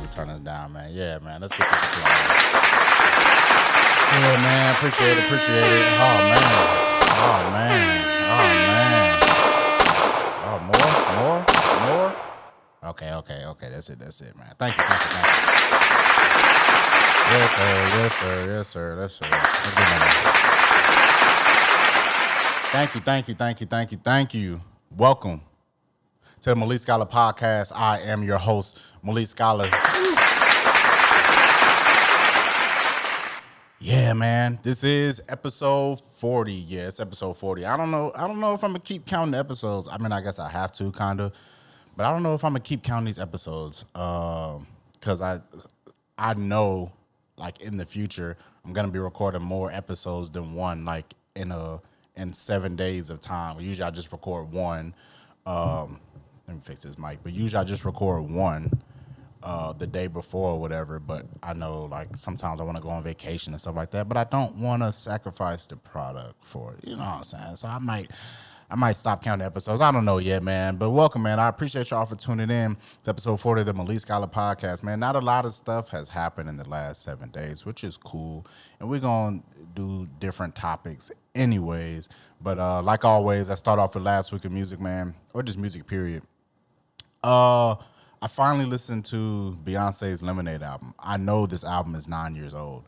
me turn this down, man. Yeah, man. Let's get this applause. Yeah, man. Appreciate it. Oh, man. Oh, more. Okay. That's it, man. Thank you. Yes, sir. Let's get that. Thank you. Welcome to the Malik Scylore Podcast. I am your host, Malik Scylore. Yeah, man. This is episode 40. Yeah, it's episode 40. I don't know if I'm gonna keep counting the episodes. I mean, I guess I have to, kind of. But I don't know if I'm gonna keep counting these episodes. Because I know, like, in the future, I'm gonna be recording more episodes than one, like in 7 days of time. Usually I just record one. Let me fix this mic. But usually I just record one the day before or whatever. But I know, like, sometimes I want to go on vacation and stuff like that. But I don't want to sacrifice the product for it. You know what I'm saying? So I might stop counting episodes. I don't know yet, man. But welcome, man. I appreciate y'all for tuning in to episode 40 of the Malik Scylore Podcast, man. Not a lot of stuff has happened in the last 7 days, which is cool. And we're going to do different topics anyways. But like always, I start off with last week of music, man. Or just music, period. I finally listened to Beyonce's Lemonade album. I know this album is 9 years old.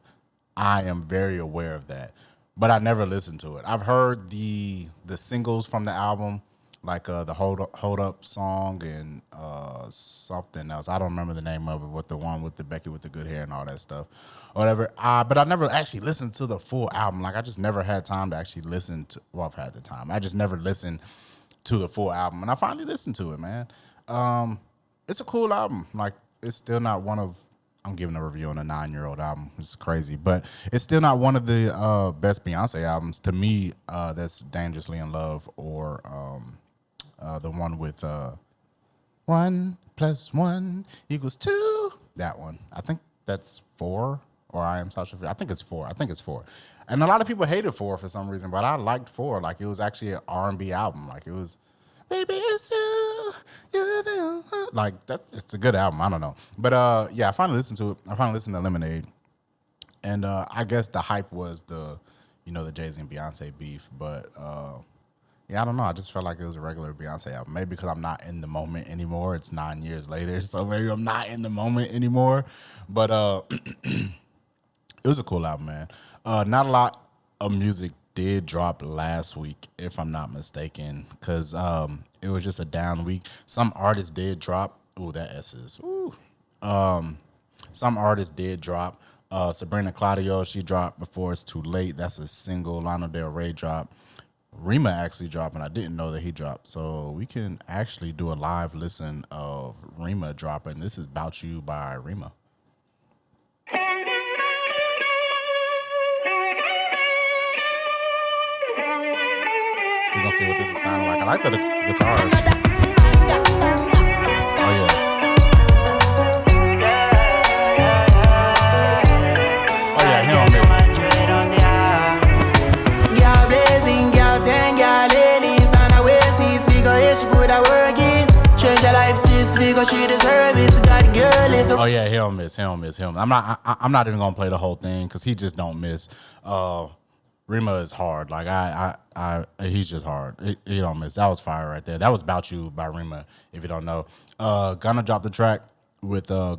I am very aware of that. But I never listened to it. I've heard the singles from the album, like the Hold Up song and something else. I don't remember the name of it, but the one with the Becky with the good hair and all that stuff, whatever. But I never actually listened to the full album. Like, I just never had time to actually listen to. Well, I've had the time. I just never listened to the full album, and I finally listened to it, man. It's a cool album. Like, it's still not one of. I'm giving a review on a 9-year-old album. It's crazy, but it's still not one of the best Beyonce albums to me. That's Dangerously in Love or the one with 1 + 1 = 2. That one. I think that's 4. Or I Am Sasha. I think it's 4. And a lot of people hated 4 for some reason, but I liked 4. Like, it was actually an R&B album. Like, it was. Baby, it's you. You're the like that. It's a good album. I don't know, but yeah, I finally listened to it. I finally listened to Lemonade, and I guess the hype was the Jay-Z and Beyonce beef. But yeah, I don't know. I just felt like it was a regular Beyonce album. Maybe because I'm not in the moment anymore. It's 9 years later, so maybe I'm not in the moment anymore. But it was a cool album, man. Not a lot of music did drop last week, if I'm not mistaken, because it was just a down week. Some artists did drop. Ooh, that S is. Ooh. Some artists did drop. Sabrina Claudio, she dropped Before It's Too Late. That's a single. Lana Del Rey dropped. Rima actually dropped, and I didn't know that he dropped. So we can actually do a live listen of Rima dropping. This is About You by Rima. We're going to see what this is sounding like. I like the guitar. Oh, yeah. Oh, yeah, he on this. Oh, yeah, he don't miss. I'm not even going to play the whole thing because he just don't miss. Rima is hard. Like, he's just hard. He don't miss. That was fire right there. That was About You by Rima, if you don't know. Gunna dropped the track with, I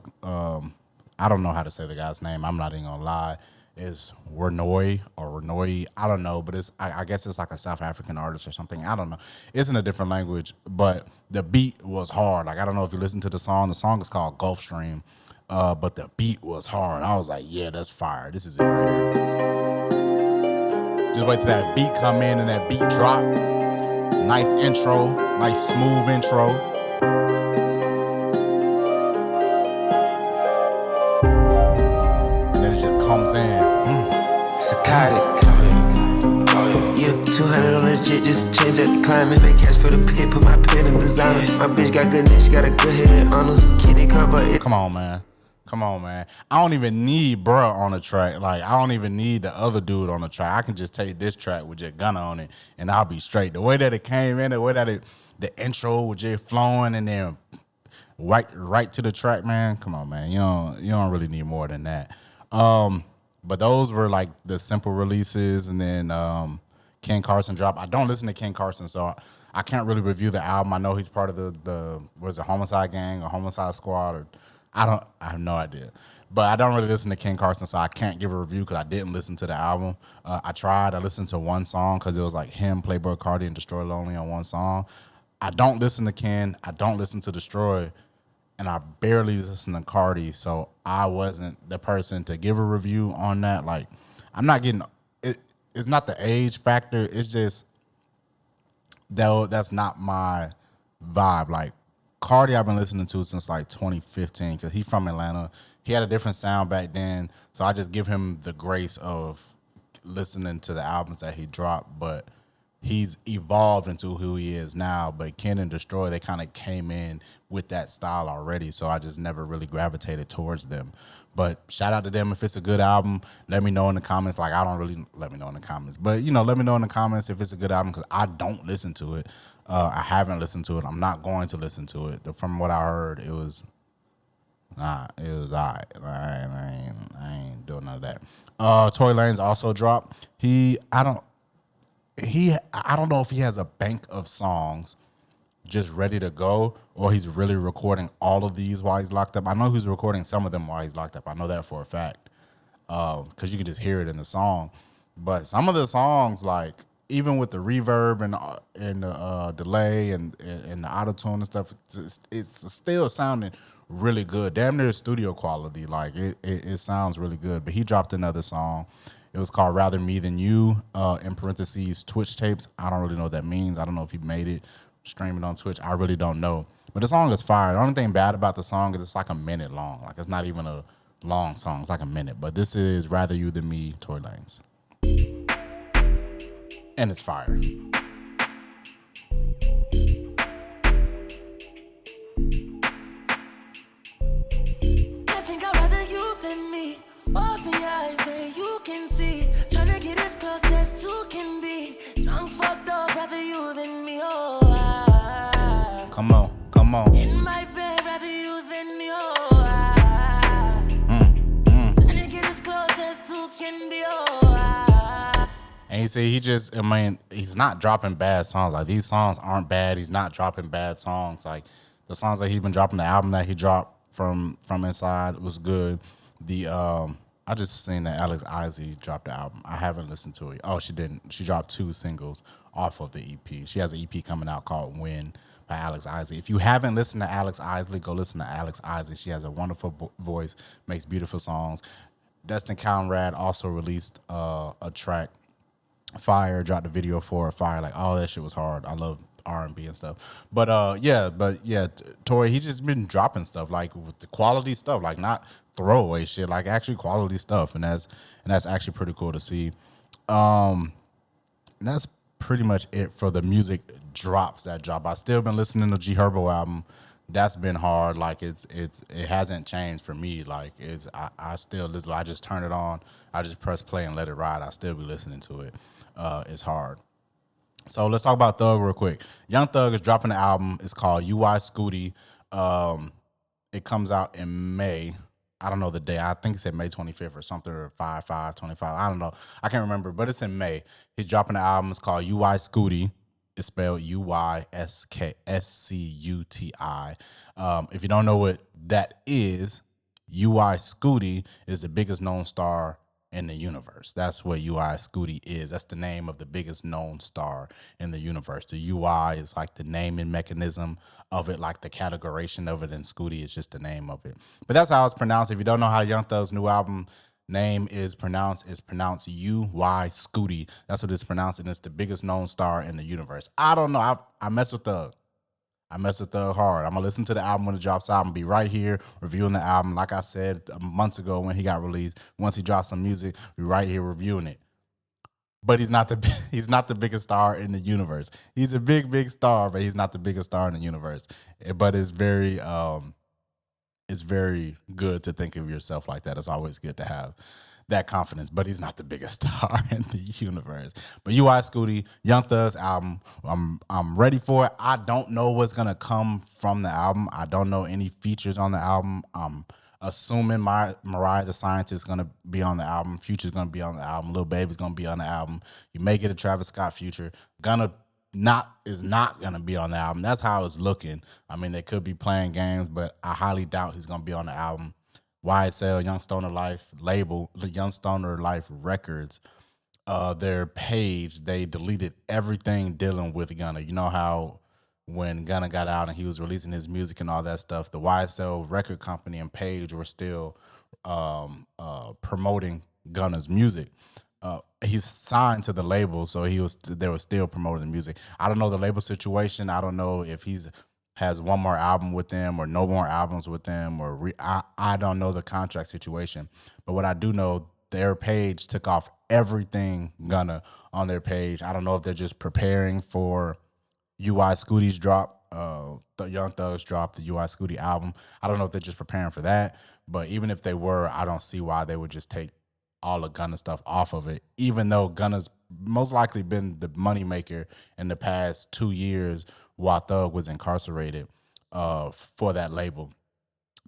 don't know how to say the guy's name. I'm not even going to lie. It's Renoi or Renoi. I don't know, but I guess it's like a South African artist or something. I don't know. It's in a different language, but the beat was hard. Like, I don't know if you listen to the song. The song is called Gulfstream, but the beat was hard. I was like, yeah, that's fire. This is it right here. Just wait till that beat come in and that beat drop. Nice intro, nice smooth intro. And then it just comes in. Scotty. Yeah, 200 on the jet, just change up the climate. Make cash for the pit, put my pen in designer. My bitch got good neck, she got a good head and honors. Kitty cover. Come on, man. I don't even need bruh on the track. Like, I don't even need the other dude on the track. I can just take this track with just Gunna on it, and I'll be straight. The way that it came in, the way that the intro was just flowing, and then right to the track, man. Come on, man. You don't really need more than that. But those were like the simple releases, and then Ken Carson dropped. I don't listen to Ken Carson, so I can't really review the album. I know he's part of the what is it, Homicide Gang or Homicide Squad, or I have no idea. But I don't really listen to Ken Carson, so I can't give a review because I didn't listen to the album. I tried. I listened to one song because it was like him, Playboi Carti, and Destroy Lonely on one song. I don't listen to Ken. I don't listen to Destroy. And I barely listen to Carti, so I wasn't the person to give a review on that. Like, I'm not getting it. It's not the age factor. It's just that's not my vibe. Like, Carti, I've been listening to since like 2015 because he's from Atlanta. He had a different sound back then, so I just give him the grace of listening to the albums that he dropped. But he's evolved into who he is now. But Ken and Destroy, they kind of came in with that style already, so I just never really gravitated towards them. But shout out to them. If it's a good album, let me know in the comments. Like, I don't really let me know in the comments, but let me know in the comments if it's a good album, because I don't listen to it. I haven't listened to it. I'm not going to listen to it. From what I heard, it was all right. I ain't doing none of that. Tory Lanez also dropped. I don't know if he has a bank of songs just ready to go, or he's really recording all of these while he's locked up. I know he's recording some of them while he's locked up. I know that for a fact, because you can just hear it in the song. But some of the songs, like, even with the reverb and the delay and the auto-tune and stuff, it's still sounding really good. Damn near studio quality. Like, it sounds really good. But he dropped another song. It was called Rather Me Than You, in parentheses, Twitch tapes. I don't really know what that means. I don't know if he made it, streaming on Twitch. I really don't know. But the song is fire. The only thing bad about the song is it's like a minute long. Like, it's not even a long song. It's like a minute. But this is Rather You Than Me, Tory Lanez. And it's fire. I think I'd rather you than me. Open your eyes where you can see. Tryna get as close as two can be. Drunk, fucked up, rather you than me. Oh, Come on. In my bed, rather you than me. Oh, tryna get as close as two can be. Oh, and you see, he's not dropping bad songs. Like, these songs aren't bad. He's not dropping bad songs. Like, the songs that he's been dropping, the album that he dropped from Inside was good. I just seen that Alex Isley dropped the album. I haven't listened to it. Oh, she didn't. She dropped 2 singles off of the EP. She has an EP coming out called Win by Alex Isley. If you haven't listened to Alex Isley, go listen to Alex Isley. She has a wonderful voice, makes beautiful songs. Destin Conrad also released a track, Fire, dropped the video for Fire. Like, all that shit was hard. I love R&B and stuff. But Tory, he's just been dropping stuff, like, with the quality stuff, like, not throwaway shit, like, actually quality stuff, and that's actually pretty cool to see. That's pretty much it for the music drops that drop. I still been listening to G Herbo album. That's been hard. Like, it hasn't changed for me. Like, I still listen. I just turn it on. I just press play and let it ride. I still be listening to it. It's hard. So let's talk about Thug real quick. Young Thug is dropping an album. It's called UY-SCUTI. It comes out in May. I don't know the day. I think it said May 25th or something, or 5/5/25. I don't know. I can't remember, but it's in May. He's dropping an album. It's called UY-SCUTI. It's spelled UY-SCUTI. If you don't know what that is, UY-SCUTI is the biggest known star in the universe. That's what UY-SCUTI is. That's the name of the biggest known star in the universe. The UI is like the naming mechanism of it, like the categorization of it, and Scooty is just the name of it. But that's how it's pronounced. If you don't know how Young Thug's new album name is pronounced, it's pronounced UY-SCUTI. That's what it's pronounced, and it's the biggest known star in the universe. I don't know. I mess with Thug. I mess with Thug hard. I'm going to listen to the album when it drops out. I'm going to be right here reviewing the album. Like I said months ago when he got released, once he drops some music, we're right here reviewing it. But he's not the biggest star in the universe. He's a big star, but he's not the biggest star in the universe. But it's very good to think of yourself like that. It's always good to have that confidence, but he's not the biggest star in the universe. But you-why SCUTI, Young Thug's album, I'm ready for it. I don't know what's gonna come from the album. I don't know any features on the album. I'm assuming Mariah the Scientist is gonna be on the album. Future's gonna be on the album. Lil Baby's gonna be on the album. You may get a Travis Scott feature. Gunna is not gonna be on the album. That's how it's looking. I mean, they could be playing games, but I highly doubt he's gonna be on the album. YSL, Young Stoner Life label, the Young Stoner Life Records, their page, they deleted everything dealing with Gunna. You know how when Gunna got out and he was releasing his music and all that stuff, the YSL record company and page were still promoting Gunna's music. He's signed to the label, so they were still promoting the music. I don't know the label situation. I don't know if has one more album with them or no more albums with them, or I don't know the contract situation. But what I do know, their page took off everything Gunna on their page. I don't know if they're just preparing for UY SCUTI's drop, the Young Thug's drop, the UY SCUTI album. I don't know if they're just preparing for that, but even if they were, I don't see why they would just take all the Gunna stuff off of it, even though Gunna's most likely been the moneymaker in the past 2 years while Thug was incarcerated for that label.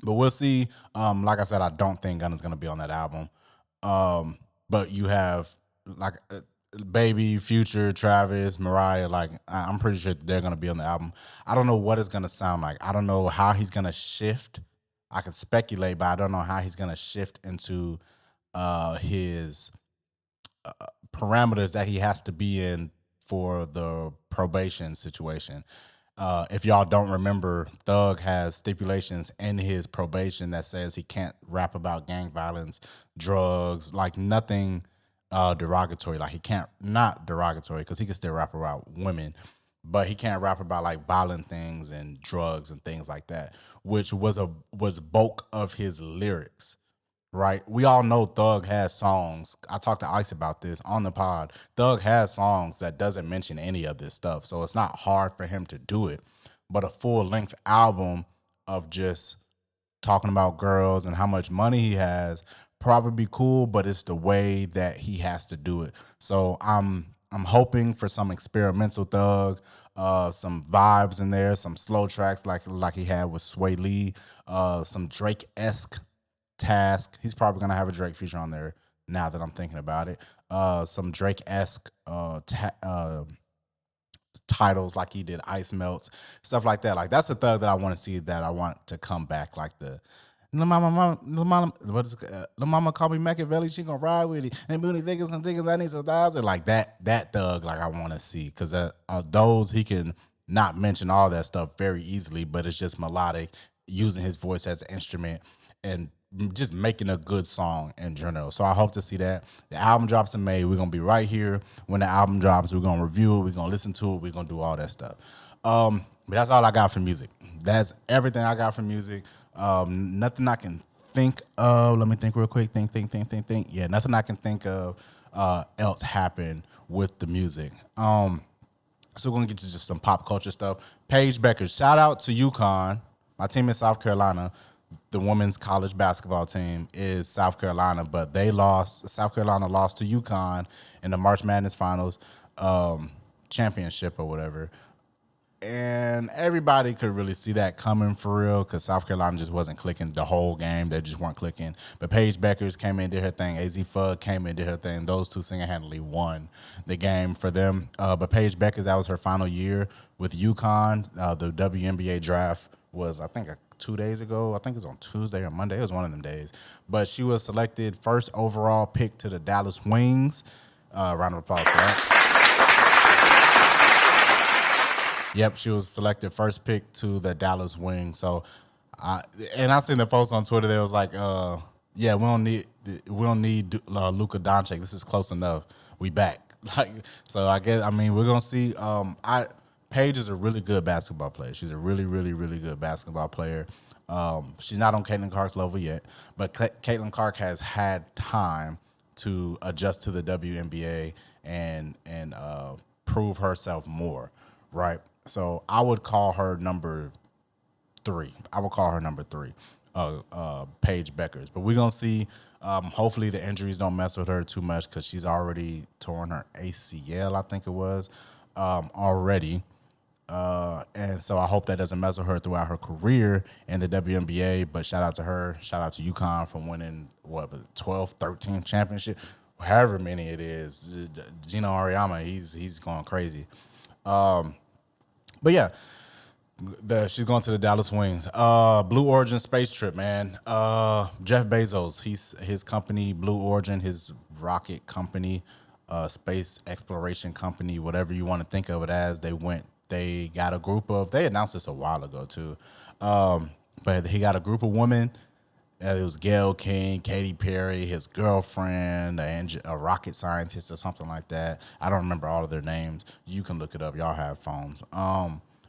But we'll see. Like I said, I don't think Gunna's going to be on that album. But you have like Baby, Future, Travis, Mariah. Like I'm pretty sure they're going to be on the album. I don't know what it's going to sound like. I don't know how he's going to shift. I can speculate, but I don't know how he's going to shift into his parameters that he has to be in for the probation situation. If y'all don't remember, Thug has stipulations in his probation that says he can't rap about gang violence, drugs, like nothing derogatory. Like he can't, not derogatory, because he can still rap about women, but he can't rap about like violent things and drugs and things like that, which was bulk of his lyrics. Right, we all know Thug has songs. I talked to Ice about this on the pod. Thug has songs that doesn't mention any of this stuff, so it's not hard for him to do it. But a full-length album of just talking about girls and how much money he has probably be cool, but it's the way that he has to do it. So I'm hoping for some experimental Thug, some vibes in there, some slow tracks like he had with Sway Lee, some Drake-esque Task. He's probably gonna have a Drake feature on there now that I'm thinking about it. Some Drake-esque titles like he did Ice Melts, stuff like that. Like that's a Thug that I want to see, that I want to come back. Like the Lil mama call me Machiavelli, she gonna ride with it. And Mooney thinking some tickets, I need some $1,000. Like that Thug, like I want to see, because those he can not mention all that stuff very easily, but it's just melodic, using his voice as an instrument and just making a good song in general. So I hope to see that. The album drops in May. We're going to be right here when the album drops. We're going to review it. We're going to listen to it. We're going to do all that stuff. But that's all I got for music. That's everything I got for music. Nothing I can think of. Let me think real quick. Think. Yeah, nothing I can think of else happened with the music. So we're going to get to just some pop culture stuff. Paige Bueckers. Shout out to UConn. My team in South Carolina. The women's college basketball team is South Carolina, but South Carolina lost to UConn in the March Madness Finals championship or whatever. And everybody could really see that coming for real, because South Carolina just wasn't clicking the whole game. They just weren't clicking. But Paige Bueckers came in, did her thing. AZ Fudd came in, did her thing. Those two single-handedly won the game for them. But Paige Bueckers, that was her final year with UConn. The WNBA draft was, I think, 2 days ago. I think it was on Tuesday or Monday. It was one of them days. But she was selected first overall pick to the Dallas Wings. Round of applause for that. Yep, she was selected first pick to the Dallas Wings. So, I seen the post on Twitter. They was like, "Yeah, we don't need Luka Doncic. This is close enough. We back." Like, so we're gonna see. Paige is a really good basketball player. She's a really, really, really good basketball player. She's not on Caitlin Clark's level yet, but Caitlin Clark has had time to adjust to the WNBA and prove herself more, right? So I would call her number 3. Paige Bueckers. But we're gonna see. Hopefully the injuries don't mess with her too much because she's already torn her ACL, I think it was, already. And so I hope that doesn't mess with her throughout her career in the WNBA. But shout out to her. Shout out to UConn for winning, 12th, 13th championship, however many it is. Gino Auriemma, he's going crazy. But yeah, she's going to the Dallas Wings. Blue Origin space trip, man. Jeff Bezos, his company, Blue Origin, his rocket company, space exploration company, whatever you want to think of it as, they got a group of, they announced this a while ago too, but he got a group of women. It was Gayle King, Katy Perry, his girlfriend, a rocket scientist or something like that. I don't remember all of their names. You can look it up. Y'all have phones.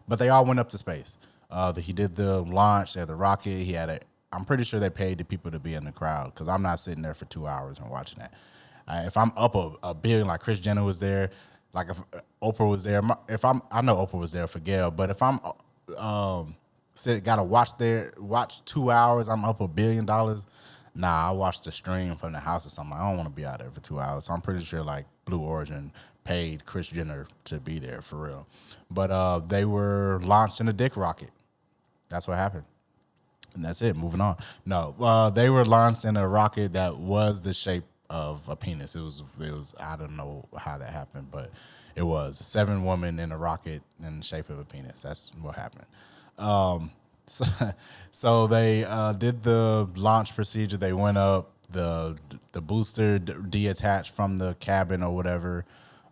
But they all went up to space. He did the launch. They had the rocket. I'm pretty sure they paid the people to be in the crowd because I'm not sitting there for 2 hours and watching that. If I'm up a billion, like Kris Jenner was there, like if Oprah was there, I know Oprah was there for Gayle, but if I'm gotta watch 2 hours, I'm up $1 billion. Nah, I watched the stream from the house or something. I don't want to be out there for 2 hours. So I'm pretty sure like Blue Origin paid Kris Jenner to be there for real. But they were launched in a dick rocket. That's what happened. And that's it. Moving on. No, they were launched in a rocket that was the shape of a penis. It was. I don't know how that happened, but it was 7 women in a rocket in the shape of a penis. That's what happened. So they did the launch procedure. They went up. The booster detached from the cabin or whatever.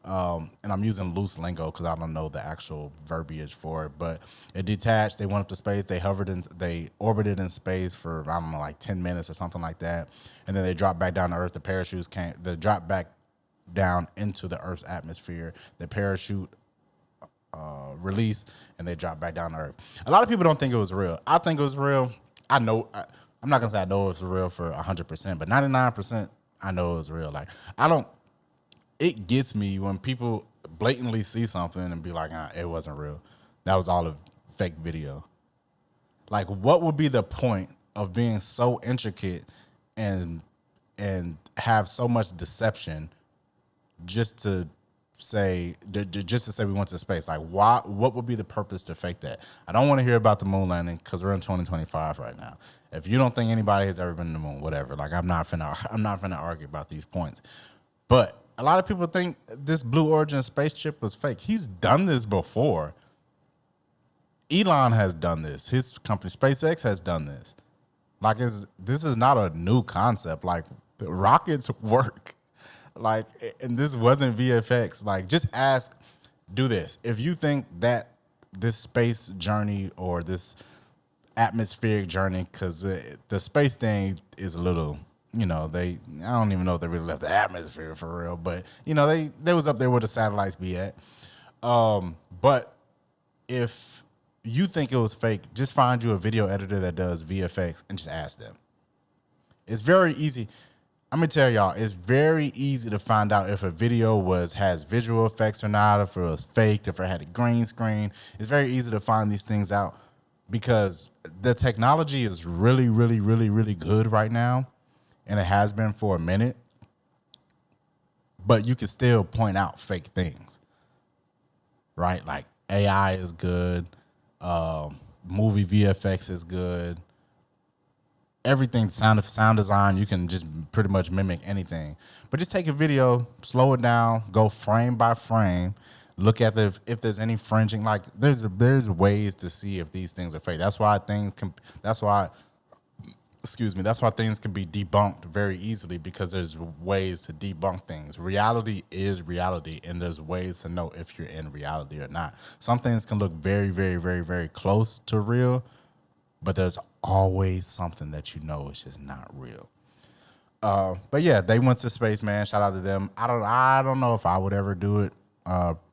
And I'm using loose lingo because I don't know the actual verbiage for it, but it detached. They went up to space. They orbited in space for, I don't know, like 10 minutes or something like that. And then they dropped back down to Earth. The parachutes they dropped back down into the Earth's atmosphere. The parachute released and they dropped back down to Earth. A lot of people don't think it was real. I think it was real. I know, I'm not gonna say I know it was real for 100%, but 99% I know it was real. Like, it gets me when people blatantly see something and be like, it wasn't real. That was all a fake video. Like, what would be the point of being so intricate and have so much deception just to say we went to space? Like, why? What would be the purpose to fake that? I don't want to hear about the moon landing because we're in 2025 right now. If you don't think anybody has ever been to the moon, whatever. Like, I'm not finna argue about these points. But a lot of people think this Blue Origin space trip was fake. He's done this before. Elon has done this. His company SpaceX has done this. Like, this is not a new concept. Like, the rockets work. Like, and this wasn't VFX. Like, just do this. If you think that this space journey or this atmospheric journey, because the space thing is a little, I don't even know if they really left the atmosphere for real, but, they was up there where the satellites be at. But if you think it was fake, just find you a video editor that does VFX and just ask them. It's very easy. I'm gonna tell y'all, it's very easy to find out if a video has visual effects or not, if it was faked, if it had a green screen. It's very easy to find these things out because the technology is really, really, really, really good right now, and it has been for a minute. But you can still point out fake things, right? Like, AI is good, movie VFX is good. Everything, sound design, you can just pretty much mimic anything. But just take a video, slow it down, go frame by frame, look at if there's any fringing. Like, there's ways to see if these things are fake. That's why things can be debunked very easily, because there's ways to debunk things. Reality is reality, and there's ways to know if you're in reality or not. Some things can look very, very, very, very close to real, but there's always something that is just not real. But yeah, they went to space, man. Shout out to them. I don't know if I would ever do it.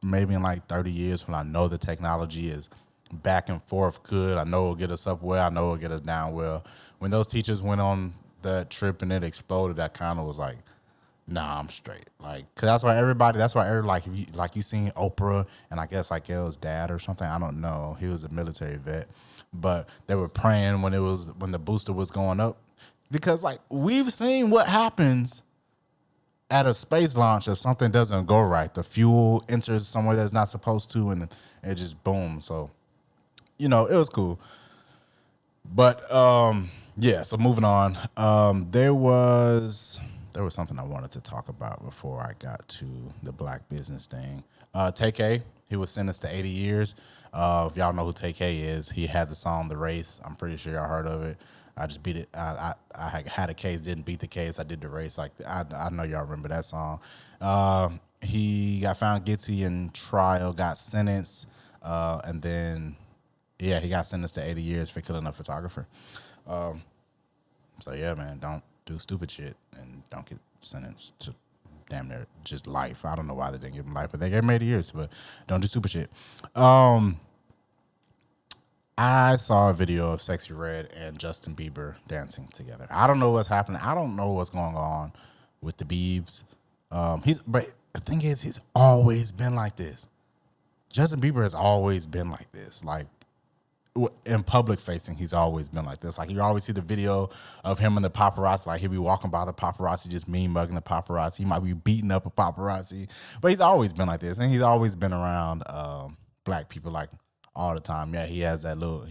Maybe in like 30 years when I know the technology is back and forth good. I know it'll get us up well. I know it'll get us down well. When those teachers went on that trip and it exploded, I kind of was like, nah, I'm straight. Like, cause that's why everybody, like you seen Oprah and I guess like Gail's dad or something. I don't know. He was a military vet. but they were praying when the booster was going up, because like we've seen what happens at a space launch if something doesn't go right. The fuel enters somewhere that's not supposed to, and it just boom. So, it was cool. But yeah. So moving on. There was something I wanted to talk about before I got to the black business thing. Tay-K, he was sentenced to 80 years. If y'all know who Tay-K is, he had the song "The Race." I'm pretty sure y'all heard of it. I just beat it. I had a case, didn't beat the case. I did the race. Like I know y'all remember that song. He got found guilty in trial, got sentenced, and then he got sentenced to 80 years for killing a photographer. So yeah, man, don't do stupid shit and don't get sentenced to damn near just life. I don't know why they didn't give him life, but they gave him 80 years. But don't do stupid shit. I saw a video of Sexy Red and Justin Bieber dancing together. I don't know what's happening. I don't know what's going on with the Biebs. But the thing is, he's always been like this. Justin Bieber has always been like this. Like, in public facing, he's always been like this. Like, you always see the video of him and the paparazzi. Like, he'll be walking by the paparazzi, just mean mugging the paparazzi. He might be beating up a paparazzi, but he's always been like this, and he's always been around black people like all the time. Yeah, he has that little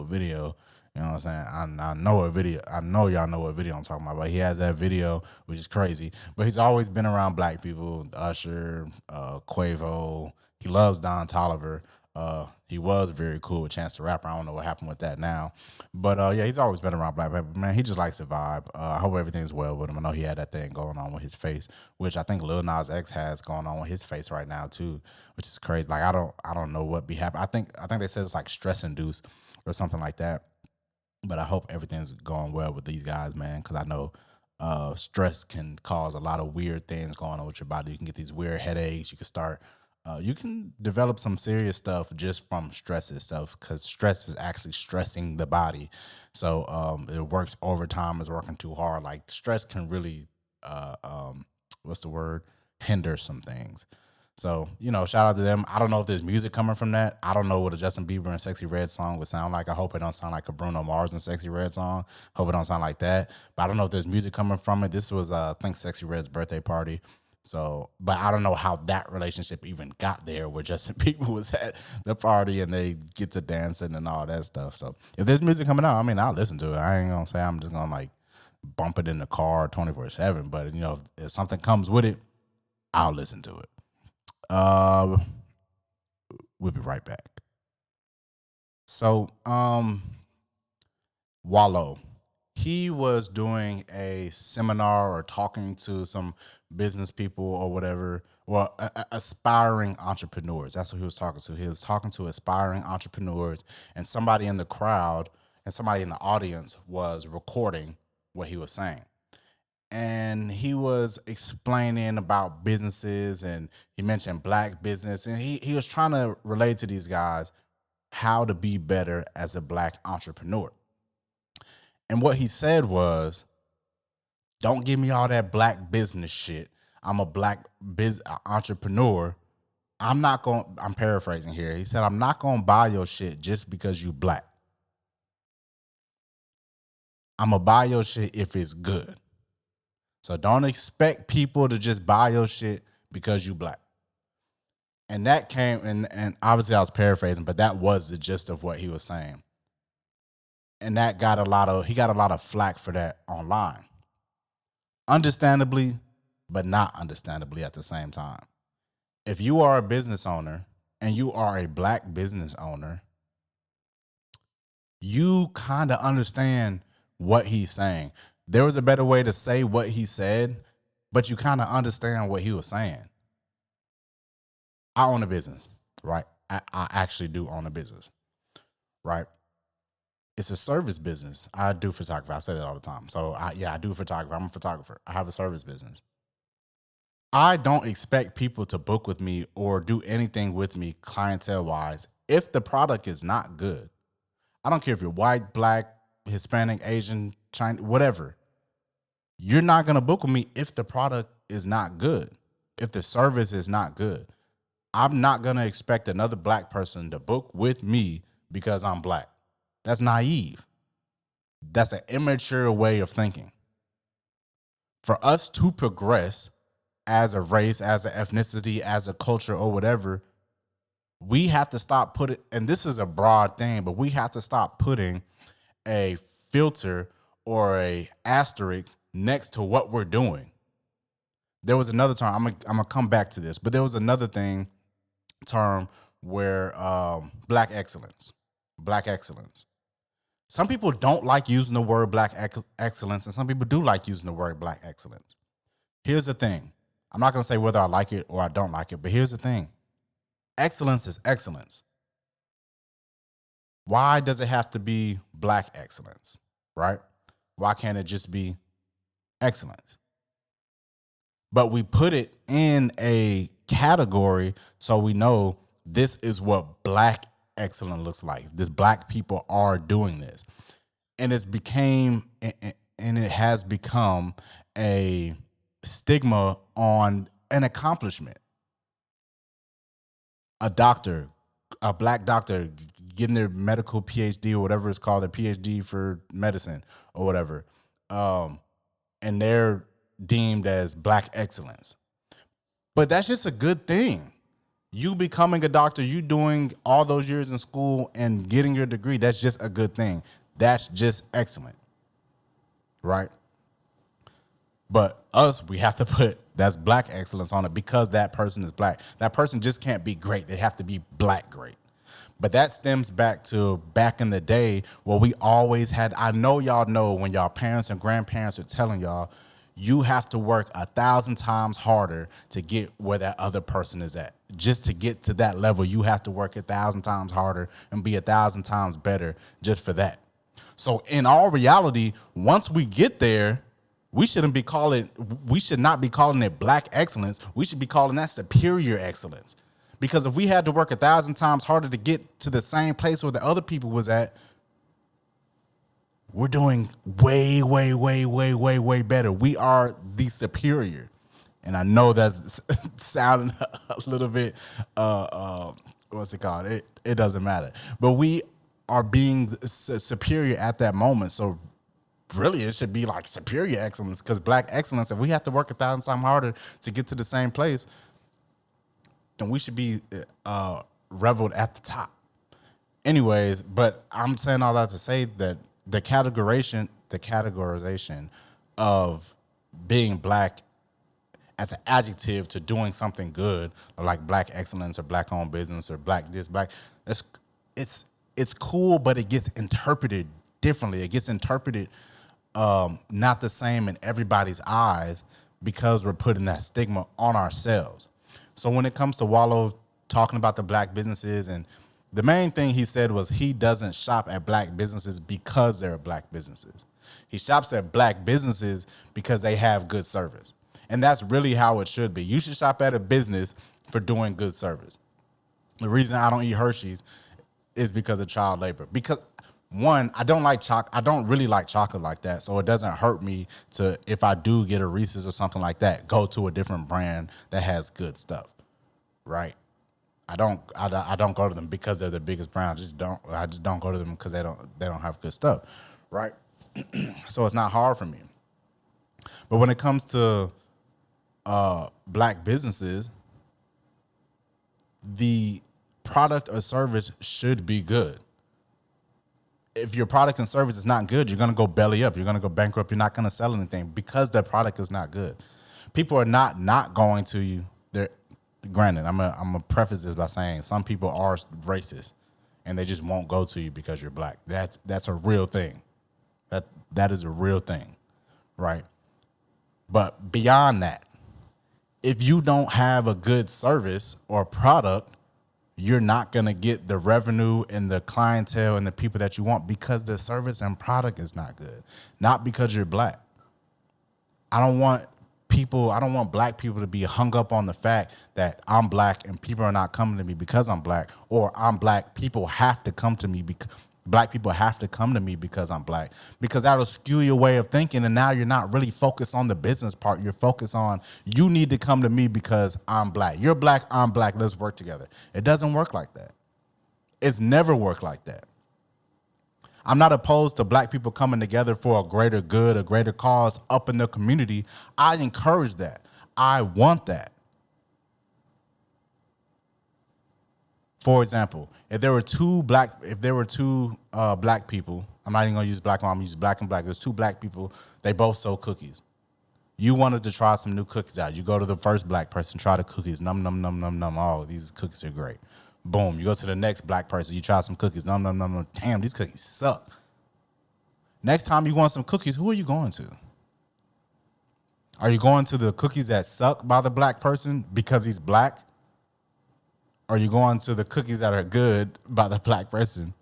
video. You know what I'm saying? I know a video. I know y'all know what video I'm talking about, but he has that video, which is crazy. But he's always been around black people. Usher, Quavo. He loves Don Toliver. He was very cool with Chance the Rapper. I don't know what happened with that now. But yeah, he's always been around black people. Man, he just likes to vibe. I hope everything's well with him. I know he had that thing going on with his face, which I think Lil Nas X has going on with his face right now too, which is crazy. Like I don't know what be happening. I think they said it's like stress induced or something like that. But I hope everything's going well with these guys, man, because I know stress can cause a lot of weird things going on with your body. You can get these weird headaches. You can start you can develop some serious stuff just from stress itself, because stress is actually stressing the body. So it works overtime, is working too hard. Like stress can really, hinder some things. So, shout out to them. I don't know if there's music coming from that. I don't know what a Justin Bieber and Sexy Red song would sound like. I hope it don't sound like a Bruno Mars and Sexy Red song. Hope it don't sound like that. But I don't know if there's music coming from it. This was, I think, Sexy Red's birthday party. So, but I don't know how that relationship even got there, where Justin Bieber was at the party and they get to dancing and all that stuff. So if there's music coming out, I mean, I'll listen to it. I ain't gonna say I'm just gonna like bump it in the car 24/7. But if something comes with it, I'll listen to it. We'll be right back. So, Wallo, he was doing a seminar or talking to some business people or whatever, well, aspiring entrepreneurs. That's what he was talking to. He was talking to aspiring entrepreneurs, and somebody in the crowd and somebody in the audience was recording what he was saying. And he was explaining about businesses, and he mentioned black business, and he was trying to relate to these guys how to be better as a black entrepreneur. And what he said was, don't give me all that black business shit. I'm a black entrepreneur. I'm paraphrasing here. He said, I'm not going to buy your shit just because you black. I'm going to buy your shit if it's good. So don't expect people to just buy your shit because you black. And that came, and obviously I was paraphrasing, but that was the gist of what he was saying. And that he got a lot of flack for that online. Understandably, but not understandably at the same time. If you are a business owner and you are a black business owner, you kind of understand what he's saying. There was a better way to say what he said, but you kind of understand what he was saying. I own a business, right? I actually do own a business, right? It's a service business. I do photography. I say that all the time. So I do photography. I'm a photographer. I have a service business. I don't expect people to book with me or do anything with me clientele-wise if the product is not good. I don't care if you're white, black, Hispanic, Asian, Chinese, whatever. You're not going to book with me if the product is not good, if the service is not good. I'm not going to expect another black person to book with me because I'm black. That's naive. That's an immature way of thinking. For us to progress as a race, as an ethnicity, as a culture, or whatever, we have to stop putting, and this is a broad thing, but we have to stop putting a filter or a asterisk next to what we're doing. There was another term, I'm gonna come back to this, but there was another term where black excellence. Some people don't like using the word black excellence, and some people do like using the word black excellence. Here's the thing. I'm not gonna say whether I like it or I don't like it, but here's the thing. Excellence is excellence. Why does it have to be black excellence, right? Why can't it just be excellence? But we put it in a category so we know this is what black excellence looks like. This black people are doing this. And it has become a stigma on an accomplishment. A black doctor getting their medical PhD or whatever it's called, their PhD for medicine or whatever, and they're deemed as black excellence. But that's just a good thing. You becoming a doctor, you doing all those years in school and getting your degree, that's just a good thing. That's just excellent, right? But us, we have to put that's black excellence on it because that person is black. That person just can't be great. They have to be black great. But that stems back to back in the day where we always had, I know y'all know when y'all parents and grandparents are telling y'all, you have to work 1,000 times harder to get where that other person is at. Just to get to that level, you have to work 1,000 times harder and be 1,000 times better just for that. So in all reality, once we get there, we should not be calling it black excellence. We should be calling that superior excellence. Because if we had to work 1,000 times harder to get to the same place where the other people was at, we're doing way, way, way, way, way, way better. We are the superior. And I know that's sounding a little bit, what's it called? It doesn't matter. But we are being superior at that moment. So really, it should be like superior excellence, because black excellence, if we have to work 1,000 times harder to get to the same place, then we should be reveled at the top. Anyways, but I'm saying all that to say that the categorization of being black as an adjective to doing something good, or like black excellence or black owned business or black this, black, it's cool, but it gets interpreted differently. It gets interpreted not the same in everybody's eyes because we're putting that stigma on ourselves. So when it comes to Wallo talking about the black businesses, and the main thing he said was he doesn't shop at black businesses because they're black businesses. He shops at black businesses because they have good service. And that's really how it should be. You should shop at a business for doing good service. The reason I don't eat Hershey's is because of child labor. Because one, I don't really like chocolate like that, so it doesn't hurt me to, if I do get a Reese's or something like that, go to a different brand that has good stuff, right? I don't go to them because they're the biggest brand. I just don't go to them because they don't have good stuff, right? So it's not hard for me. But when it comes to black businesses, the product or service should be good. If your product and service is not good, you're going to go belly up. You're going to go bankrupt. You're not going to sell anything because the product is not good. People are not going to you. Granted, I'm gonna preface this by saying some people are racist and they just won't go to you because you're black. That's a real thing. That is a real thing, right? But beyond that, if you don't have a good service or product, you're not going to get the revenue and the clientele and the people that you want because the service and product is not good, not because you're black. I don't want black people to be hung up on the fact that I'm black and people are not coming to me because I'm black, or I'm black, people have to come to me because black people have to come to me because I'm black, because that'll skew your way of thinking. And now you're not really focused on the business part. You're focused on, you need to come to me because I'm black. You're black, I'm black, let's work together. It doesn't work like that. It's never worked like that. I'm not opposed to black people coming together for a greater good, a greater cause up in the community. I encourage that. I want that. For example, if there were two black people, I'm not even gonna use black. I'm gonna use black and black. There's two black people. They both sell cookies. You wanted to try some new cookies out. You go to the first black person, try the cookies. Num, num, num, num, num. Oh, these cookies are great. Boom. You go to the next black person. You try some cookies. Num, num, num, num. Damn, these cookies suck. Next time you want some cookies, who are you going to? Are you going to the cookies that suck by the black person because he's black? Or are you going to the cookies that are good by the black person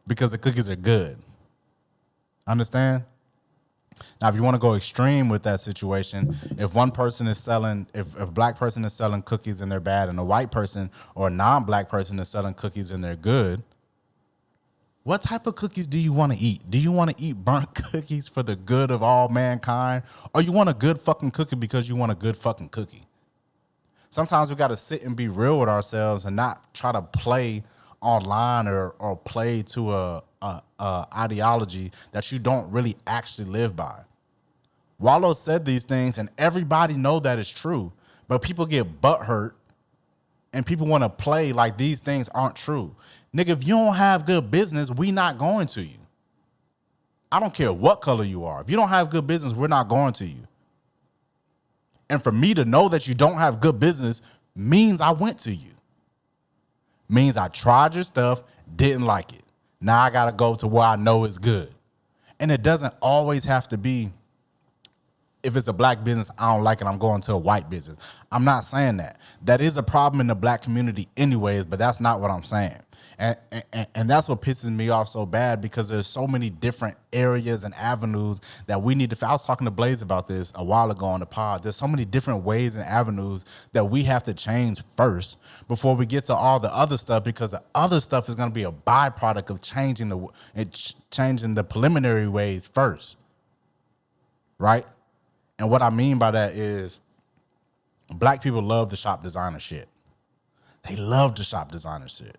because the cookies are good? Understand? Now, if you want to go extreme with that situation, if one person is selling, if a black person is selling cookies and they're bad, and a white person or a non-black person is selling cookies and they're good, what type of cookies do you want to eat? Do you want to eat burnt cookies for the good of all mankind? Or you want a good fucking cookie because you want a good fucking cookie? Sometimes we got to sit and be real with ourselves and not try to play online or play to a ideology that you don't really actually live by. Wallo said these things and everybody know that it's true, but people get butthurt and people want to play like these things aren't true. Nigga, if you don't have good business, we not going to you. I don't care what color you are. If you don't have good business, we're not going to you. And for me to know that you don't have good business means I went to you. Means I tried your stuff, didn't like it. Now I got to go to where I know it's good. And it doesn't always have to be, if it's a black business, I don't like it, I'm going to a white business. I'm not saying that. That is a problem in the black community anyways, but that's not what I'm saying. And that's what pisses me off so bad, because there's so many different areas and avenues that we need to. I was talking to Blaze about this a while ago on the pod. There's so many different ways and avenues that we have to change first before we get to all the other stuff, because the other stuff is going to be a byproduct of changing the preliminary ways first, right? And what I mean by that is black people love to shop designer shit. They love to shop designer shit.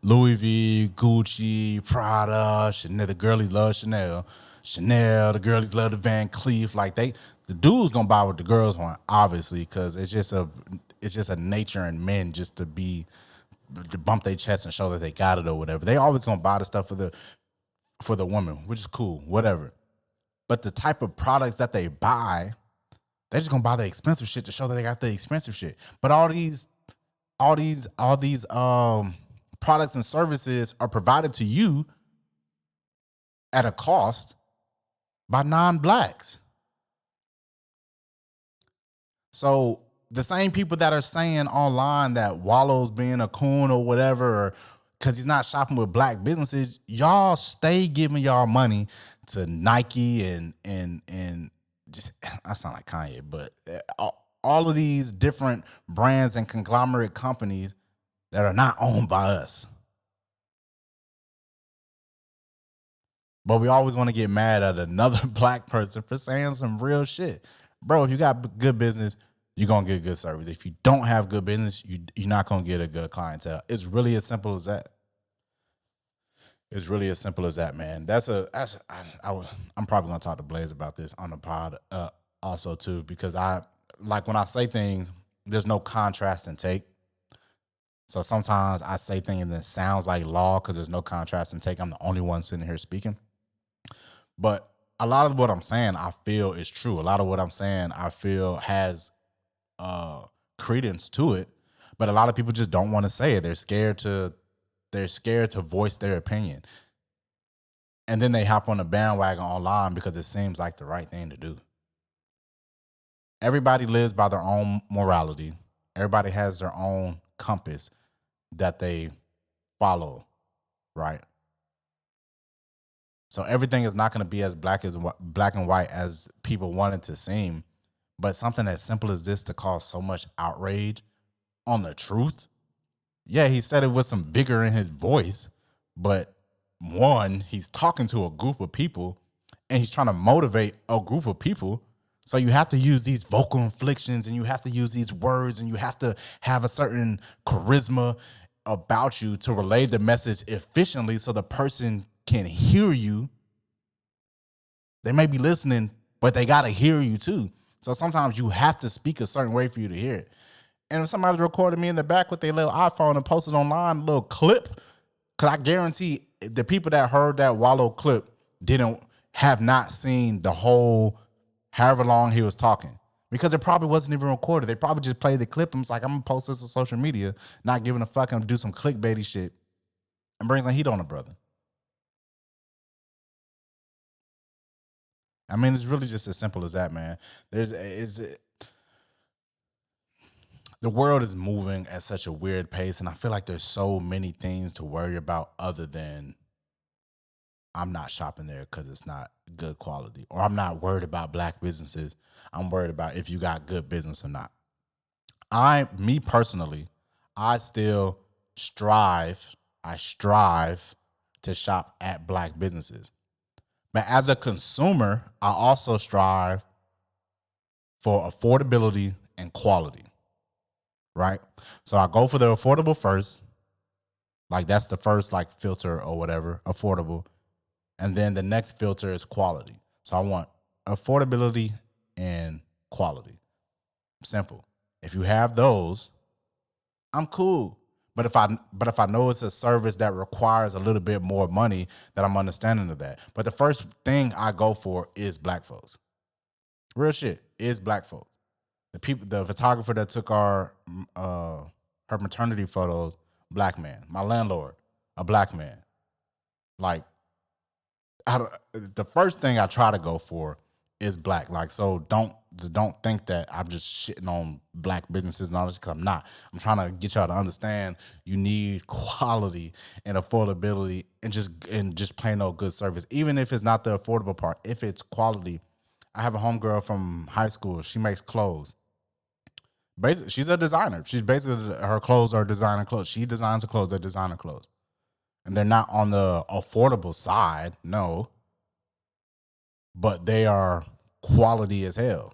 Louis V, Gucci, Prada, Chanel. The girlies love Chanel. The girlies love the Van Cleef. Like the dudes gonna buy what the girls want, obviously, because it's just a nature in men just to bump their chest and show that they got it or whatever. They always gonna buy the stuff for the woman, which is cool, whatever. But the type of products that they buy, they just gonna buy the expensive shit to show that they got the expensive shit. But all these products and services are provided to you at a cost by non-blacks. So the same people that are saying online that Wallo's being a coon or whatever, because he's not shopping with black businesses, y'all stay giving y'all money to Nike and just, I sound like Kanye, but all of these different brands and conglomerate companies that are not owned by us. But we always want to get mad at another black person for saying some real shit. Bro, if you got good business, you're going to get good service. If you don't have good business, you're not going to get a good clientele. It's really as simple as that. It's really as simple as that, man. I'm probably going to talk to Blaze about this on the pod also too, because when I say things, there's no contrast and take. So sometimes I say things that sounds like law because there's no contrast and take. I'm the only one sitting here speaking. But a lot of what I'm saying, I feel is true. A lot of what I'm saying, I feel has credence to it. But a lot of people just don't want to say it. They're scared to voice their opinion. And then they hop on the bandwagon online because it seems like the right thing to do. Everybody lives by their own morality. Everybody has their own compass that they follow, right? So everything is not going to be as black and white as people want it to seem, but something as simple as this to cause so much outrage on the truth. Yeah, he said it with some vigor in his voice, but one, he's talking to a group of people and he's trying to motivate a group of people. So you have to use these vocal inflections and you have to use these words and you have to have a certain charisma about you to relay the message efficiently so the person can hear you. They may be listening, but they got to hear you too. So sometimes you have to speak a certain way for you to hear it. And if somebody's recording me in the back with their little iPhone and posted online a little clip, because I guarantee the people that heard that Wallo clip have not seen the whole however long he was talking. Because it probably wasn't even recorded. They probably just played the clip and was like, I'm going to post this on social media, not giving a fuck, and do some clickbaity shit and bring some heat on a brother. I mean, it's really just as simple as that, man. The world is moving at such a weird pace, and I feel like there's so many things to worry about other than I'm not shopping there because it's not good quality, or I'm not worried about black businesses. I'm worried about if you got good business or not. Me personally, I still strive to shop at black businesses. But as a consumer, I also strive for affordability and quality, right? So I go for the affordable first. Like that's the first like filter or whatever, affordable. And then the next filter is quality. So I want affordability and quality. Simple. If you have those, I'm cool. But if I know it's a service that requires a little bit more money, then I'm understanding of that. But the first thing I go for is black folks. Real shit is black folks. The photographer that took her maternity photos, black man. My landlord, a black man. Like, the first thing I try to go for is black. Like, so don't think that I'm just shitting on black businesses and all this, because I'm not. I'm trying to get y'all to understand you need quality and affordability and just plain old good service. Even if it's not the affordable part, if it's quality. I have a homegirl from high school. She makes clothes. Basically, she's a designer. She's basically, her clothes are designer clothes. She designs the clothes, they're designer clothes. And they're not on the affordable side, no. But they are quality as hell.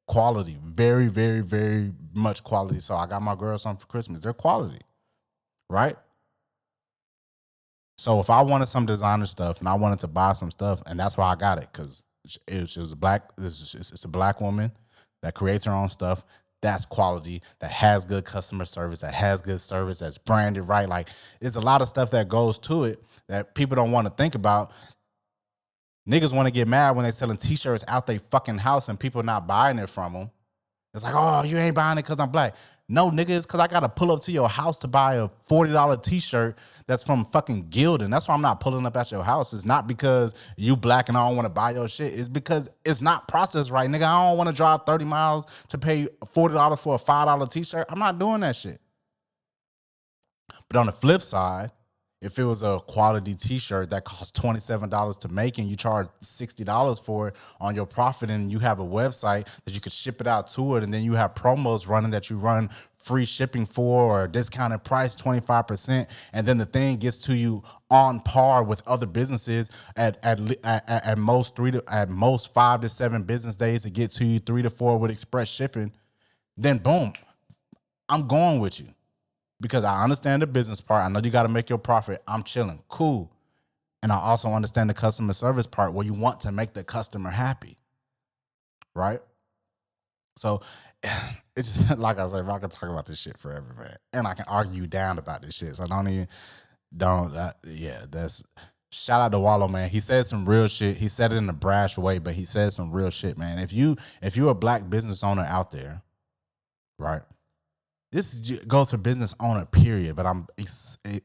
Quality. Very, very, very much quality. So I got my girl something for Christmas. They're quality. Right? So if I wanted some designer stuff and I wanted to buy some stuff, and that's why I got it, because she was it's a black woman that creates her own stuff. That's quality, that has good customer service, that's branded right. Like, there's a lot of stuff that goes to it that people don't want to think about. Niggas want to get mad when they selling t-shirts out their fucking house and people not buying it from them. It's like, oh, you ain't buying it because I'm black. No, nigga, it's because I got to pull up to your house to buy a $40 t-shirt that's from fucking Gildan. That's why I'm not pulling up at your house. It's not because you black and I don't want to buy your shit. It's because it's not processed right, nigga. I don't want to drive 30 miles to pay $40 for a $5 t-shirt. I'm not doing that shit. But on the flip side, if it was a quality t-shirt that costs $27 to make and you charge $60 for it on your profit, and you have a website that you could ship it out to it, and then you have promos running that you run free shipping for, or a discounted price 25%, and then the thing gets to you on par with other businesses at most 5 to 7 business days to get to you, 3 to 4 with express shipping, then boom, I'm going with you. Because I understand the business part. I know you got to make your profit. I'm chilling. Cool. And I also understand the customer service part where you want to make the customer happy. Right? So it's like I said, I can talk about this shit forever, man. And I can argue down about this shit. So that's shout out to Wallo, man. He said some real shit. He said it in a brash way, but he said some real shit, man. If you're a black business owner out there, right? This goes for business owner, period, but I'm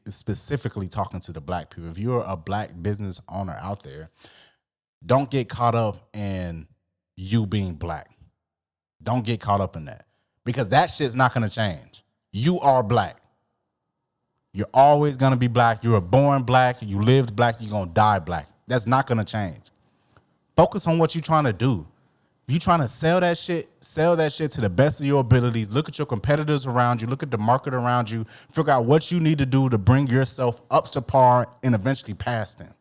specifically talking to the black people. If you're a black business owner out there, don't get caught up in you being black. Don't get caught up in that, because that shit's not going to change. You are black. You're always going to be black. You were born black. You lived black. You're going to die black. That's not going to change. Focus on what you're trying to do. If you're trying to sell that shit to the best of your abilities. Look at your competitors around you. Look at the market around you. Figure out what you need to do to bring yourself up to par and eventually past them.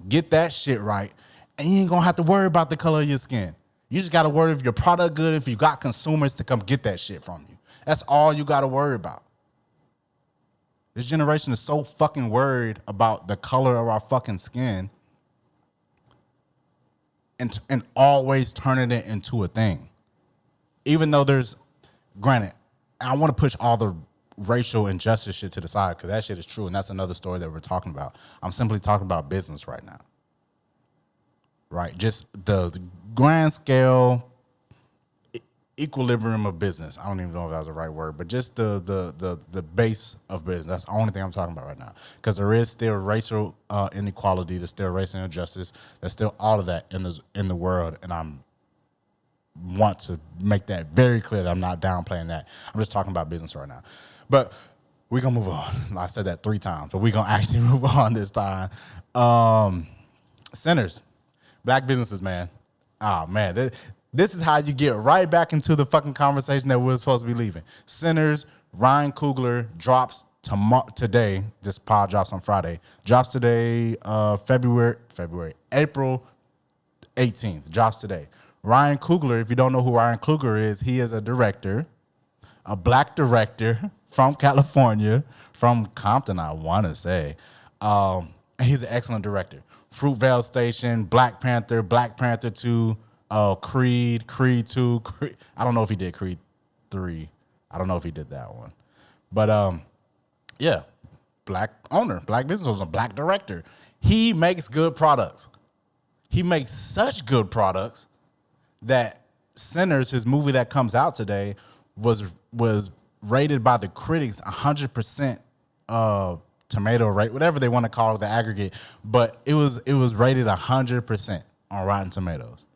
Get that shit right, and you ain't going to have to worry about the color of your skin. You just got to worry if your product good, if you got consumers to come get that shit from you. That's all you got to worry about. This generation is so fucking worried about the color of our fucking skin and always turning it into a thing. Even though granted, I want to push all the racial injustice shit to the side because that shit is true, and that's another story that we're talking about. I'm simply talking about business right now. Right? Just the grand scale equilibrium of business. I don't even know if that was the right word, but just the base of business. That's the only thing I'm talking about right now. Because there is still racial inequality, there's still racial injustice, there's still all of that in the world, and I want to make that very clear that I'm not downplaying that. I'm just talking about business right now. But we're gonna move on. I said that 3 times, but we're gonna actually move on this time. Centers, black businesses, man. Oh man, this is how you get right back into the fucking conversation that we're supposed to be leaving. Centers, Ryan Coogler drops today. This pod drops on Friday. Drops today, April 18th. Drops today. Ryan Coogler, if you don't know who Ryan Coogler is, he is a director, a black director from California, from Compton, I want to say. He's an excellent director. Fruitvale Station, Black Panther 2, Creed 2. I don't know if he did Creed 3. I don't know if he did that one. But, yeah, black owner, black business owner, black director. He makes good products. He makes such good products that Sinners, his movie that comes out today, was rated by the critics 100% tomato rate, whatever they want to call it, the aggregate. But it was rated 100% on Rotten Tomatoes.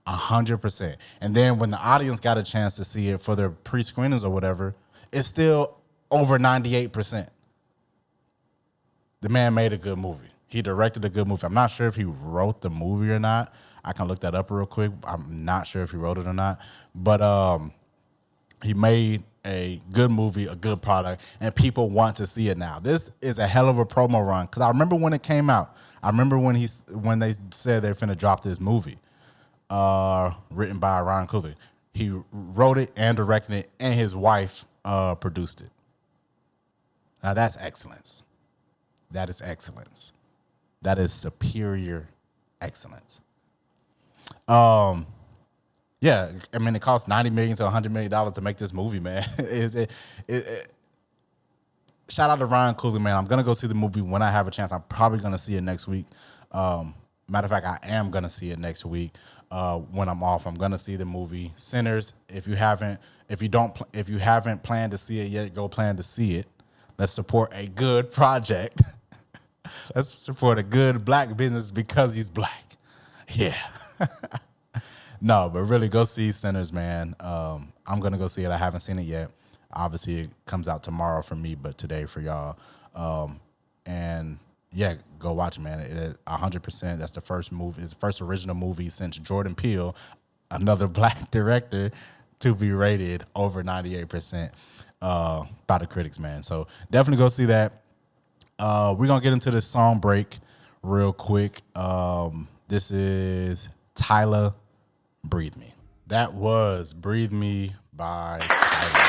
100%. And then when the audience got a chance to see it for their pre-screenings or whatever, it's still over 98%. The man made a good movie. He directed a good movie. I'm not sure if he wrote the movie or not. I can look that up real quick. I'm not sure if he wrote it or not. But he made a good movie, a good product, and people want to see it now. This is a hell of a promo run. Because I remember when it came out. I remember when they said they're finna drop this movie. Written by Ryan Coogler. He wrote it and directed it, and his wife produced it. Now that's excellence. That is excellence. That is superior excellence. Yeah, I mean, it cost $90 million to $100 million to make this movie, man. Shout out to Ryan Coogler, man. I'm gonna go see the movie when I have a chance. I'm probably gonna see it next week. Matter of fact, I am gonna see it next week when I'm off. I'm gonna see the movie Sinners. If you haven't planned to see it yet, go plan to see it. Let's support a good project. Let's support a good black business because he's black. Yeah. No, but really go see Sinners, man. I'm going to go see it. I haven't seen it yet. Obviously, it comes out tomorrow for me, but today for y'all. And yeah, go watch it, man. 100%. That's the first movie. It's the first original movie since Jordan Peele, another black director, to be rated over 98% by the critics, man. So definitely go see that. We're going to get into this song break real quick. This is Tyla, Breathe Me. That was Breathe Me by Tyla.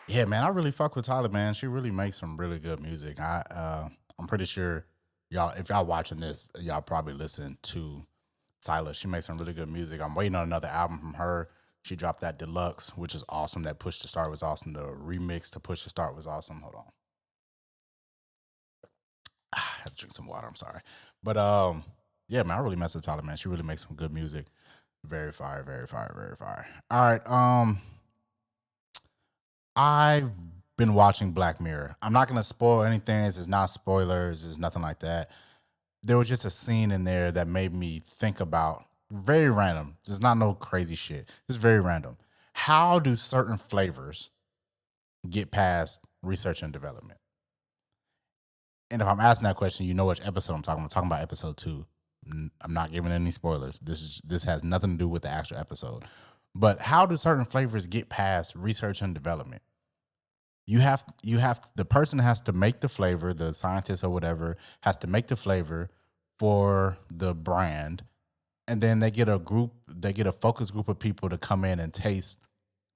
Yeah, man, I really fuck with Tyla, man. She really makes some really good music. I'm pretty sure y'all, if y'all watching this, y'all probably listen to Tyla. She makes some really good music. I'm waiting on another album from her. She dropped that Deluxe, which is awesome. That Push to Start was awesome. The remix to Push to Start was awesome. Hold on. I had to drink some water. I'm sorry. But yeah, man, I really mess with Tyla, man. She really makes some good music. Very fire, very fire, very fire. All right. I've been watching Black Mirror. I'm not gonna spoil anything. This is not spoilers. It's nothing like that. There was just a scene in there that made me think about, very random. This is not no crazy shit. It's very random. How do certain flavors get past research and development? And if I'm asking that question, you know which episode I'm talking about. I'm talking about episode 2. I'm not giving any spoilers. This has nothing to do with the actual episode. But how do certain flavors get past research and development? The person has to make the flavor, the scientist or whatever has to make the flavor for the brand, and then they get a focus group of people to come in and taste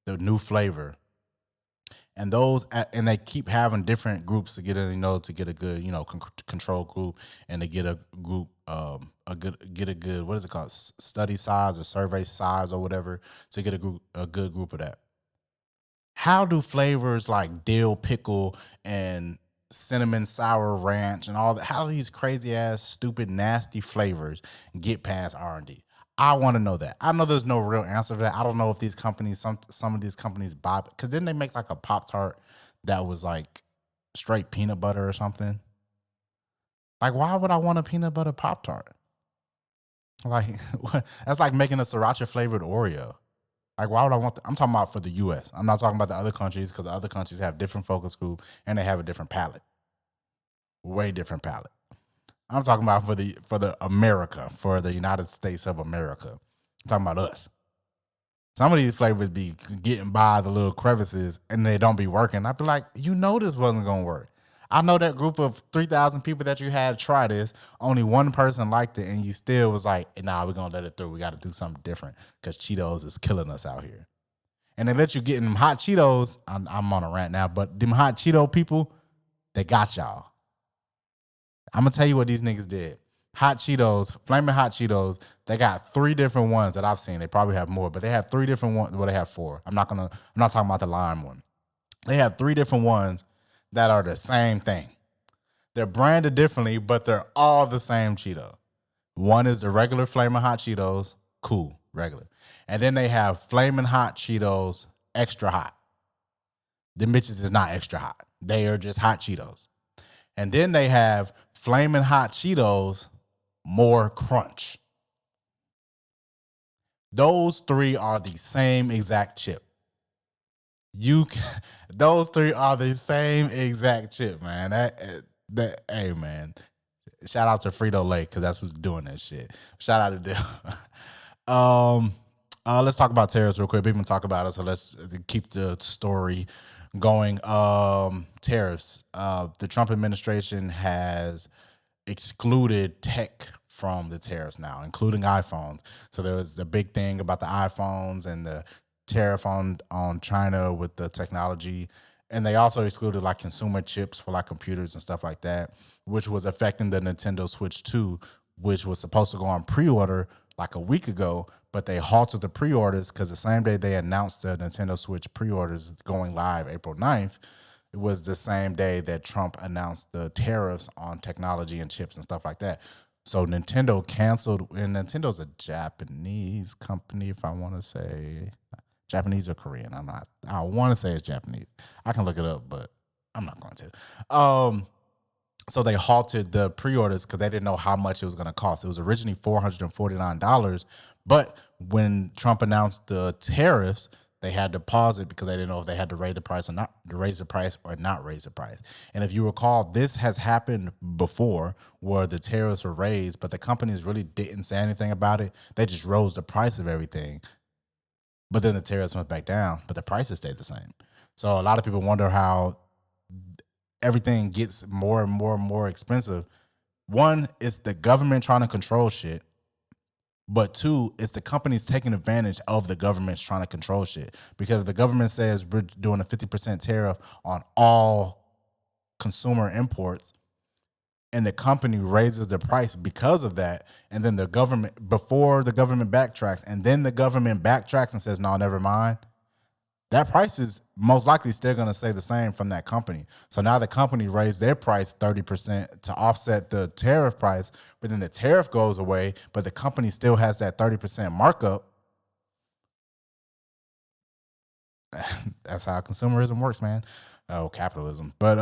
the new flavor And and they keep having different groups to get in, to get a good, control group, and to get a group, get a good, what is it called, study size or survey size or whatever, to get a good group of that. How do flavors like dill pickle and cinnamon sour ranch and all that, how do these crazy ass, stupid, nasty flavors get past R&D? I want to know that. I know there's no real answer to that. I don't know if these companies, some of these companies buy, because didn't they make like a Pop-Tart that was like straight peanut butter or something? Like, why would I want a peanut butter Pop-Tart? Like, that's like making a sriracha flavored Oreo. Like, why would I want I'm talking about for the U.S. I'm not talking about the other countries, because the other countries have different focus group and they have a different palate. Way different palate. I'm talking about for the America, for the United States of America. I'm talking about us. Some of these flavors be getting by the little crevices and they don't be working. I'd be like, this wasn't going to work. I know that group of 3,000 people that you had try this, only one person liked it, and you still was like, nah, we're going to let it through. We got to do something different because Cheetos is killing us out here. And they let you get in them hot Cheetos. I'm on a rant now, but them hot Cheeto people, they got y'all. I'm going to tell you what these niggas did. Hot Cheetos, Flaming Hot Cheetos, they got 3 different ones that I've seen. They probably have more, but they have 3 different ones. Well, they have 4. I'm not talking about the lime one. They have 3 different ones that are the same thing. They're branded differently, but they're all the same Cheeto. One is the regular Flaming Hot Cheetos, cool, regular. And then they have Flaming Hot Cheetos extra hot. The bitches is not extra hot. They are just hot Cheetos. And then they have Flaming Hot Cheetos more crunch. Those 3 are the same exact chip. Those 3 are the same exact chip, man. Hey, man. Shout out to Frito-Lay, because that's who's doing that shit. Shout out to them. Let's talk about tariffs real quick. We've been talking about it, so let's keep the story going. Tariffs. The Trump administration has excluded tech from the tariffs now, including iPhones. So there was the big thing about the iPhones and the tariff on China with the technology. And they also excluded like consumer chips for like computers and stuff like that, which was affecting the Nintendo Switch 2, which was supposed to go on pre-order like a week ago, but they halted the pre-orders because the same day they announced the Nintendo Switch pre-orders going live April 9th, it was the same day that Trump announced the tariffs on technology and chips and stuff like that. So Nintendo canceled, and Nintendo's a Japanese company, if I want to say. Japanese or Korean. I want to say it's Japanese. I can look it up, but I'm not going to. So they halted the pre-orders because they didn't know how much it was going to cost. It was originally $449, but when Trump announced the tariffs, they had to pause it because they didn't know if they had to raise the price or not raise the price. And if you recall, this has happened before where the tariffs were raised, but the companies really didn't say anything about it. They just rose the price of everything. But then the tariffs went back down, but the prices stayed the same. So a lot of people wonder how everything gets more and more and more expensive. One, it's the government trying to control shit. But 2, it's the companies taking advantage of the government's trying to control shit. Because the government says we're doing a 50% tariff on all consumer imports, and the company raises the price because of that, and then the government, before the government backtracks, and then the government backtracks and says, no, never mind, that price is most likely still going to stay the same from that company. So now the company raised their price 30% to offset the tariff price, but then the tariff goes away, but the company still has that 30% markup. That's how consumerism works, man. Oh, capitalism. But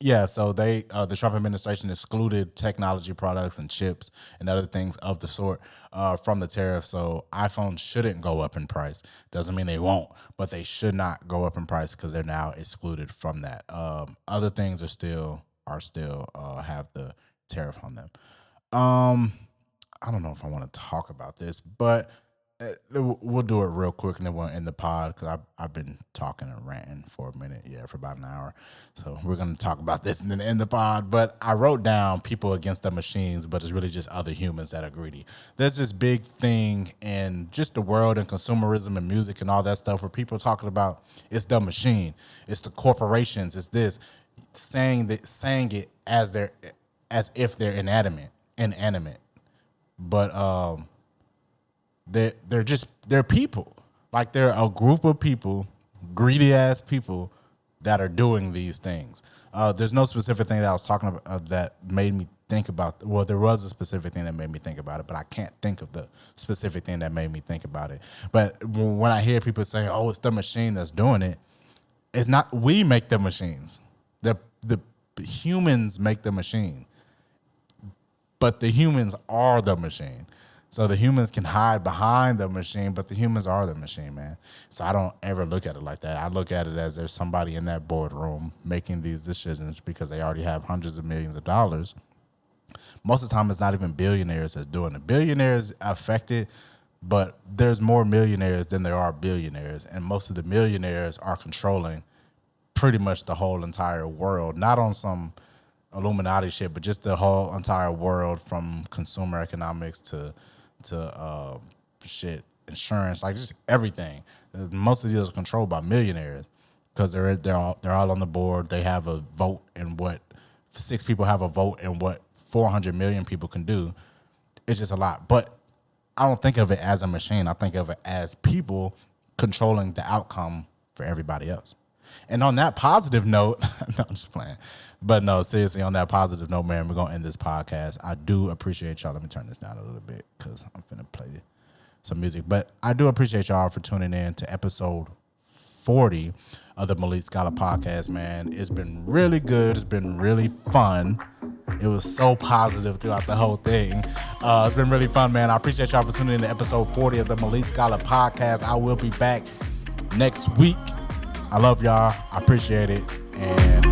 yeah, so the Trump administration excluded technology products and chips and other things of the sort from the tariff. So iPhones shouldn't go up in price. Doesn't mean they won't, but they should not go up in price because they're now excluded from that. Other things are still have the tariff on them. I don't know if I want to talk about this, but we'll do it real quick and then we'll end the pod because I've been talking and ranting for a minute, for about an hour. So we're going to talk about this and then end the pod. But I wrote down people against the machines, but it's really just other humans that are greedy. There's this big thing in just the world and consumerism and music and all that stuff where people are talking about it's the machine, it's the corporations, it's this, saying it as if they're inanimate. But they're people. Like they're a group of people, greedy ass people that are doing these things. There's no specific thing that I was talking about that made me think about. Well, there was a specific thing that made me think about it, but I can't think of the specific thing that made me think about it. But when I hear people saying, "Oh, it's the machine that's doing it," it's not. We make the machines. The humans make the machine, but the humans are the machine. So the humans can hide behind the machine, but the humans are the machine, man. So I don't ever look at it like that. I look at it as there's somebody in that boardroom making these decisions because they already have hundreds of millions of dollars. Most of the time, it's not even billionaires that's doing it. Billionaires affected, but there's more millionaires than there are billionaires. And most of the millionaires are controlling pretty much the whole entire world, not on some Illuminati shit, but just the whole entire world, from consumer economics to insurance, like just everything. Most of these are controlled by millionaires because they're all on the board. They have a vote in what 6 people have a vote in what 400 million people can do. It's just a lot. But I don't think of it as a machine. I think of it as people controlling the outcome for everybody else. And on that positive note, no, I'm just playing. But no, seriously, on that positive note, man, we're going to end this podcast. I do appreciate y'all. Let me turn this down a little bit because I'm finna play some music. But I do appreciate y'all for tuning in to episode 40 of the Malik Scylore Podcast, man. It's been really good. It's been really fun. It was so positive throughout the whole thing. It's been really fun, man. I appreciate y'all for tuning in to episode 40 of the Malik Scylore Podcast. I will be back next week. I love y'all. I appreciate it. And